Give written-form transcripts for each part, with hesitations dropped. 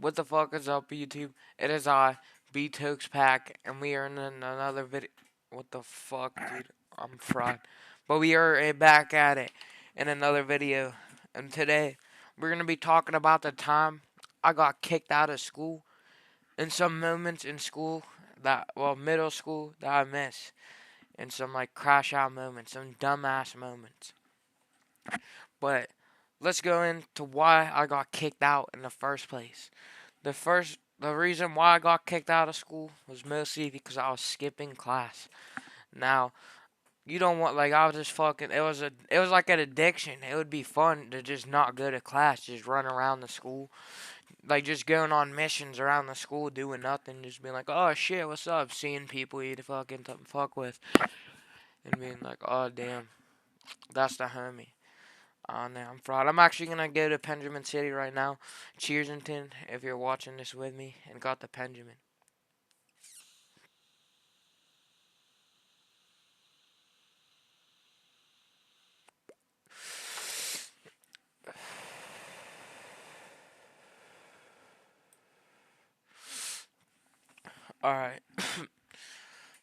What the fuck is up, YouTube? It is I, B Tokes Pack, and we are in another video. What the fuck, dude? I'm fried. But we are back at it in another video, and today we're gonna be talking about the time I got kicked out of school and some moments in school middle school that I miss, and some like crash out moments, some dumbass moments. But let's go into why I got kicked out in the first place. The reason why I got kicked out of school was mostly because I was skipping class. Now, you don't want like I was just fucking it was like an addiction. It would be fun to just not go to class, just run around the school. Like just going on missions around the school doing nothing, just being like, "Oh shit, what's up?" Seeing people you to fucking fuck with and being like, "Oh damn, that's the homie." Oh no, I'm fraud. I'm actually gonna go to Benjamin City right now. Cheersington, if you're watching this with me and got the Benjamin. Alright.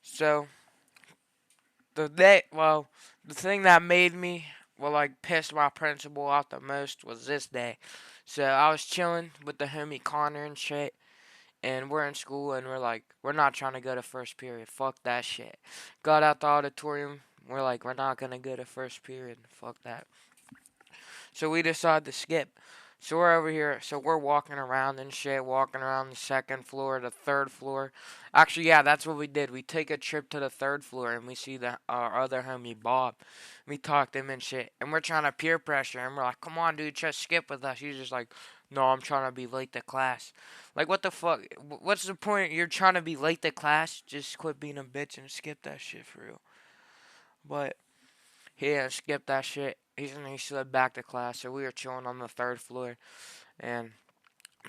So the thing that made me like pissed my principal off the most was this day. So I was chilling with the homie Connor and shit, and we're in school and we're like, we're not trying to go to first period. Fuck that shit. Got out the auditorium. We're like, we're not gonna go to first period. Fuck that. So we decide to skip. So we're over here. So we're walking around and shit, walking around the second floor, the third floor. Actually, yeah, that's what we did. We take a trip to the third floor and we see our other homie Bob. We talk to him and shit, and we're trying to peer pressure him. We're like, "Come on, dude, just skip with us." He's just like, "No, I'm trying to be late to class." Like, what the fuck? What's the point? You're trying to be late to class? Just quit being a bitch and skip that shit for real. But he didn't skip that shit. He slid back to class, so we were chilling on the third floor. And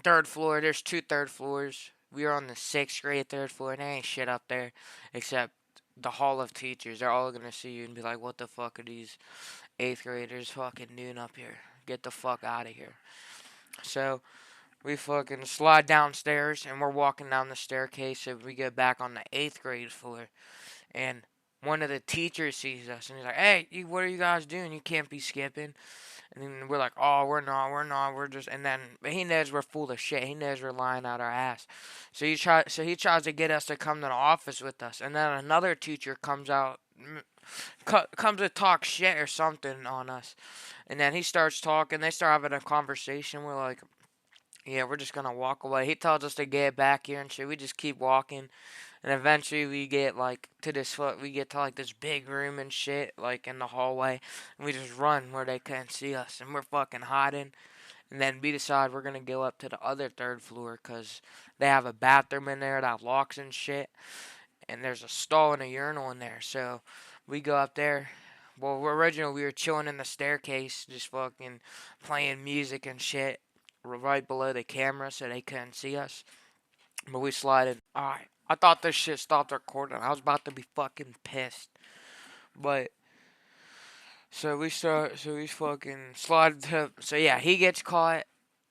third floor, there's two third floors. We were on the sixth grade third floor, and there ain't shit up there except the hall of teachers. They're all gonna see you and be like, "What the fuck are these eighth graders fucking doing up here? Get the fuck out of here." So we fucking slide downstairs, and we're walking down the staircase, so we get back on the eighth grade floor, and one of the teachers sees us, and he's like, "Hey, what are you guys doing? You can't be skipping." And then we're like, "Oh, we're not, we're just." And then he knows we're full of shit. He knows we're lying out our ass. So he tries to get us to come to the office with us. And then another teacher comes out, comes to talk shit or something on us. And then he starts talking. They start having a conversation. We're like, "Yeah, we're just gonna walk away." He tells us to get back here and shit. We just keep walking, and eventually we get like to we get to like this big room and shit, like in the hallway, and we just run where they can't see us, and we're fucking hiding. And then we decide we're gonna go up to the other third floor because they have a bathroom in there that locks and shit, and there's a stall and a urinal in there. So we go up there. Well, originally we were chilling in the staircase, just fucking playing music and shit, right below the camera so they couldn't see us. But we slided. Alright. I thought this shit stopped recording. I was about to be fucking pissed. But so we fucking slide to so yeah, he gets caught.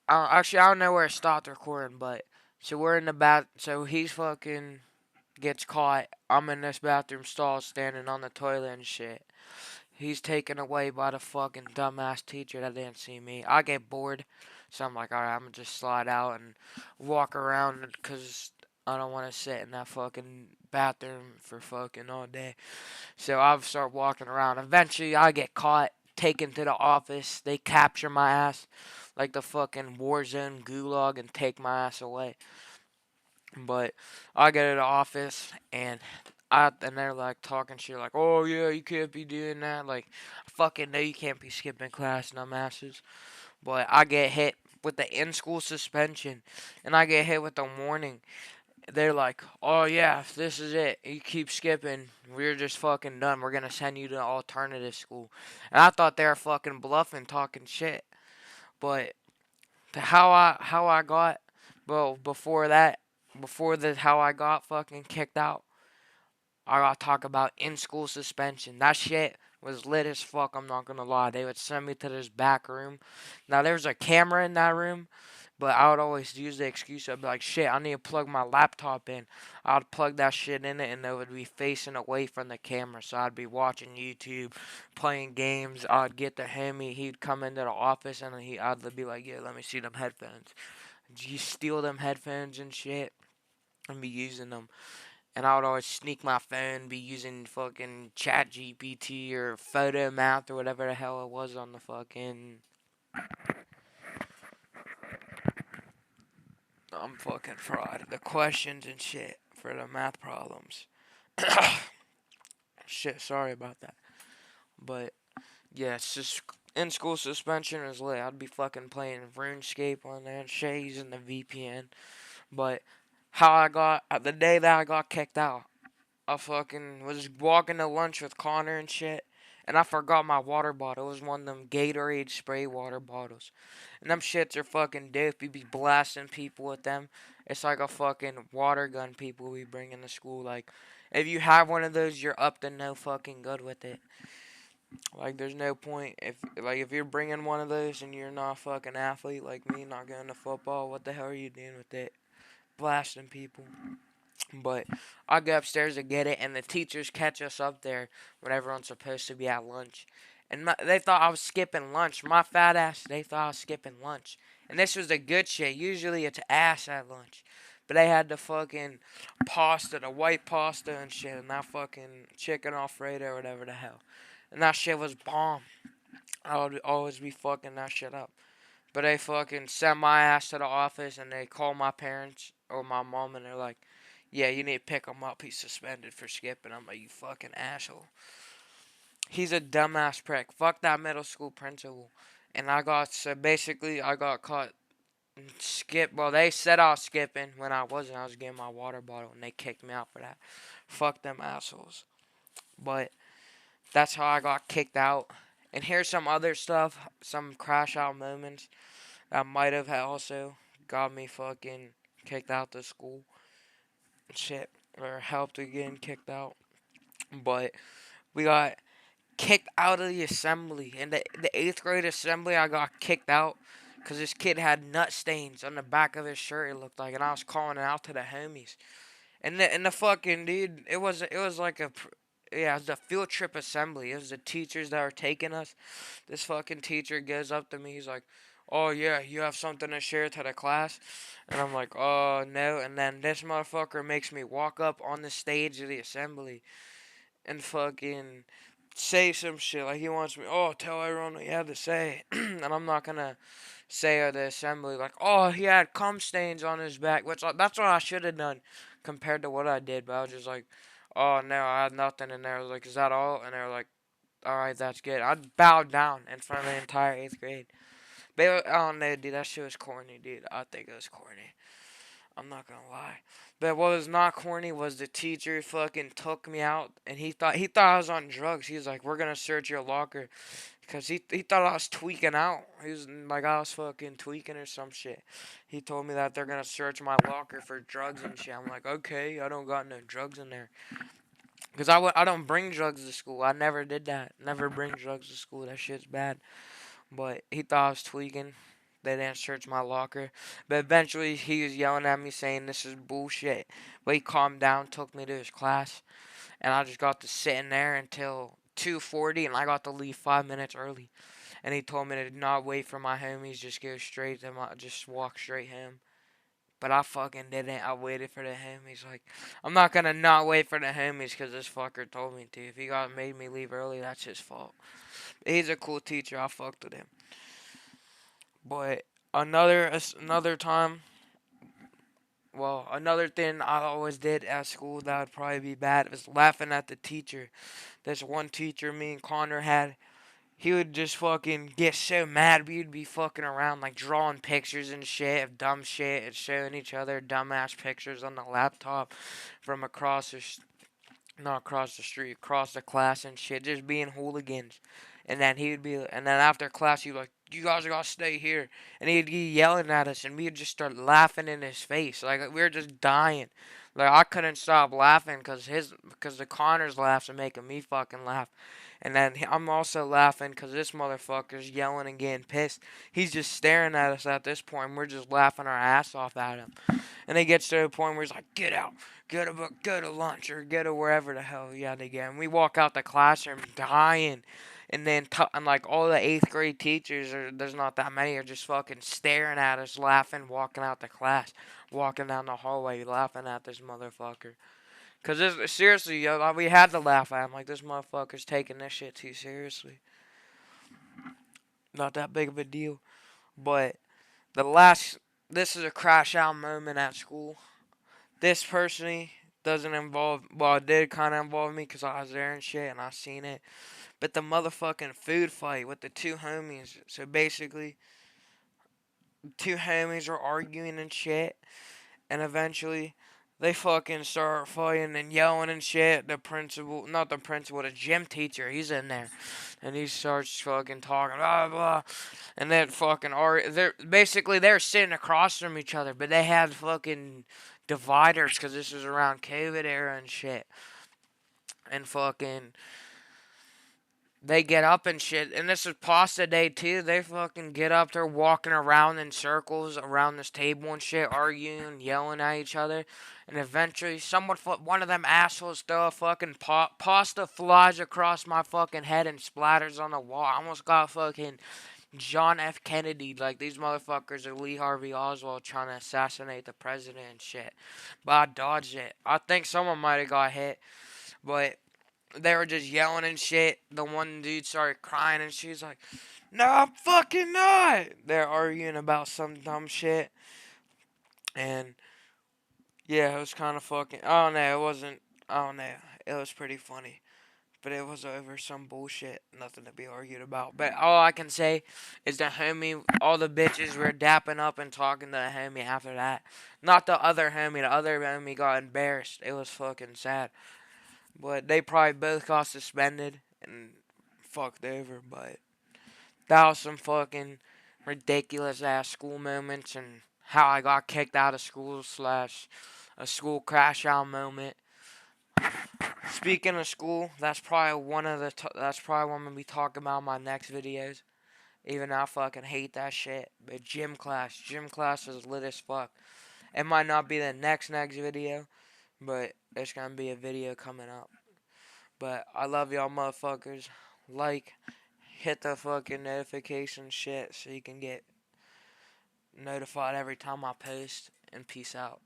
Actually I don't know where it stopped recording, but so we're in the bath so he's fucking gets caught. I'm in this bathroom stall standing on the toilet and shit. He's taken away by the fucking dumbass teacher that didn't see me. I get bored, so I'm like, alright, I'm gonna just slide out and walk around because I don't want to sit in that fucking bathroom for fucking all day. So I start walking around. Eventually, I get caught, taken to the office. They capture my ass like the fucking war zone gulag and take my ass away. But I get to the office and they're like talking shit like, "Oh yeah, you can't be doing that." Like, I fucking know you can't be skipping class, dumbasses. But I get hit with the in-school suspension, and I get hit with the warning. They're like, "Oh yeah, this is it. You keep skipping, we're just fucking done. We're gonna send you to alternative school." And I thought they were fucking bluffing, talking shit. But how I got before that, before the how I got fucking kicked out, I gotta talk about in school suspension. That shit was lit as fuck, I'm not gonna lie. They would send me to this back room. Now there's a camera in that room, But I would always use the excuse. I'd be like, shit, I need to plug my laptop in. I'd plug that shit in it, and it would be facing away from the camera. So I'd be watching YouTube, playing games. I'd get the homie. He'd come into the office, and I'd be like, yeah, let me see them headphones. You steal them headphones and shit, and be using them. And I would always sneak my phone, be using fucking Chat GPT or Photo Math or whatever the hell it was on the fucking. I'm fucking fried. The questions and shit for the math problems. Shit, sorry about that. But yeah, it's just in school suspension is lit. I'd be fucking playing RuneScape on there and shit using the VPN. But how I got the day that I got kicked out, I fucking was walking to lunch with Connor and shit, and I forgot my water bottle. It was one of them Gatorade spray water bottles. And them shits are fucking dope. You be blasting people with them. It's like a fucking water gun people we bring into school. Like, if you have one of those, you're up to no fucking good with it. Like, there's no point if you're bringing one of those and you're not a fucking athlete like me, not going to football. What the hell are you doing with it? Blasting people. But I go upstairs to get it, and the teachers catch us up there when everyone's supposed to be at lunch. And they thought I was skipping lunch. My fat ass, they thought I was skipping lunch. And this was the good shit. Usually it's ass at lunch. But they had the fucking pasta, the white pasta and shit, and that fucking chicken Alfredo or whatever the hell. And that shit was bomb. I would always be fucking that shit up. But they fucking send my ass to the office and they call my parents or my mom and they're like, yeah, you need to pick him up. He's suspended for skipping. I'm like, you fucking asshole. He's a dumbass prick. Fuck that middle school principal. And so basically I got caught skip. Well, they said I was skipping when I wasn't. I was getting my water bottle and they kicked me out for that. Fuck them assholes. But that's how I got kicked out. And here's some other stuff, some crash out moments that might have also got me fucking kicked out of school. Shit. Or helped with getting kicked out. But we got kicked out of the assembly. In the 8th grade assembly, I got kicked out because this kid had nut stains on the back of his shirt, it looked like. And I was calling it out to the homies. And the fucking dude, it was like yeah, it was a field trip assembly. It was the teachers that were taking us. This fucking teacher goes up to me. He's like, "Oh yeah, you have something to share to the class?" And I'm like, "Oh no." And then this motherfucker makes me walk up on the stage of the assembly and fucking say some shit. Like he wants me, "Oh, tell everyone what you have to say." And I'm not gonna say at the assembly like, "Oh, he had cum stains on his back," which that's what I should have done compared to what I did. But I was just like, "Oh no, I had nothing." And they were like, "Is that all?" And they were like, "All right, that's good." I bowed down in front of the entire 8th grade. But I don't know, dude. That shit was corny, dude. I think it was corny. I'm not gonna lie. But what was not corny was the teacher fucking took me out and he thought I was on drugs. He was like, "We're gonna search your locker," because he thought I was tweaking out. He was like I was fucking tweaking or some shit. He told me that they're gonna search my locker for drugs and shit. I'm like, okay, I don't got no drugs in there. Cause I don't bring drugs to school. I never did that. Never bring drugs to school. That shit's bad. But he thought I was tweaking. They didn't search my locker. But eventually he was yelling at me saying this is bullshit. But he calmed down, took me to his class, and I just got to sit in there until 2:40 and I got to leave 5 minutes early. And he told me to not wait for my homies, just walk straight home. But I fucking didn't. I waited for the homies. Like, I'm not gonna not wait for the homies because this fucker told me to. If he got made me leave early, that's his fault. He's a cool teacher. I fucked with him. But another time, well, another thing I always did at school that would probably be bad was laughing at the teacher. There's one teacher me and Connor had. He would just fucking get so mad. We'd be fucking around like drawing pictures and shit of dumb shit and showing each other dumbass pictures on the laptop from not across the street, across the class and shit, just being hooligans. And then after class, he'd be like, "You guys gotta stay here." And he'd be yelling at us, and we'd just start laughing in his face. Like, we were just dying. Like, I couldn't stop laughing because the Connors laughs are making me fucking laugh. And then I'm also laughing because this motherfucker's yelling and getting pissed. He's just staring at us at this point. And we're just laughing our ass off at him. And it gets to a point where he's like, get out, go to lunch or go to wherever the hell you had to get. And we walk out the classroom dying. And then and like all the eighth grade teachers, there's not that many, are just fucking staring at us, laughing, walking out the class, walking down the hallway, laughing at this motherfucker. Cause seriously, yo, like, we had to laugh at him. Like this motherfucker's taking this shit too seriously. Not that big of a deal. But the last, this is a crash out moment at school. This personally doesn't involve, well, it did kind of involve me because I was there and shit and I seen it. But the motherfucking food fight with the two homies. So basically, two homies are arguing and shit. And eventually, they fucking start fighting and yelling and shit. The principal, not the principal, the gym teacher, he's in there. And he starts fucking talking, blah, blah. And then fucking, they're sitting across from each other. But they had fucking dividers because this was around COVID era and shit. And fucking, they get up and shit, and this is pasta day too. They fucking get up, they're walking around in circles around this table and shit, arguing, yelling at each other, and eventually one of them assholes throw a fucking pasta flies across my fucking head and splatters on the wall. I almost got fucking John F. Kennedy, like these motherfuckers are Lee Harvey Oswald trying to assassinate the president and shit. But I dodged it. I think someone might have got hit, but they were just yelling and shit. The one dude started crying and she's like, no, I'm fucking not. They're arguing about some dumb shit. And yeah, it was kind of fucking, I don't know, it wasn't, I don't know. It was pretty funny. But it was over some bullshit. Nothing to be argued about. But all I can say is the homie, all the bitches were dapping up and talking to the homie after that. Not the other homie. The other homie got embarrassed. It was fucking sad. But they probably both got suspended and fucked over. But that was some fucking ridiculous ass school moments and how I got kicked out of school slash a school crash out moment. Speaking of school, that's probably that's probably what I'm gonna be talking about in my next videos. Even though I fucking hate that shit. But gym class is lit as fuck. It might not be the next video, but there's gonna be a video coming up. But I love y'all motherfuckers. Like, hit the fucking notification shit so you can get notified every time I post. And peace out.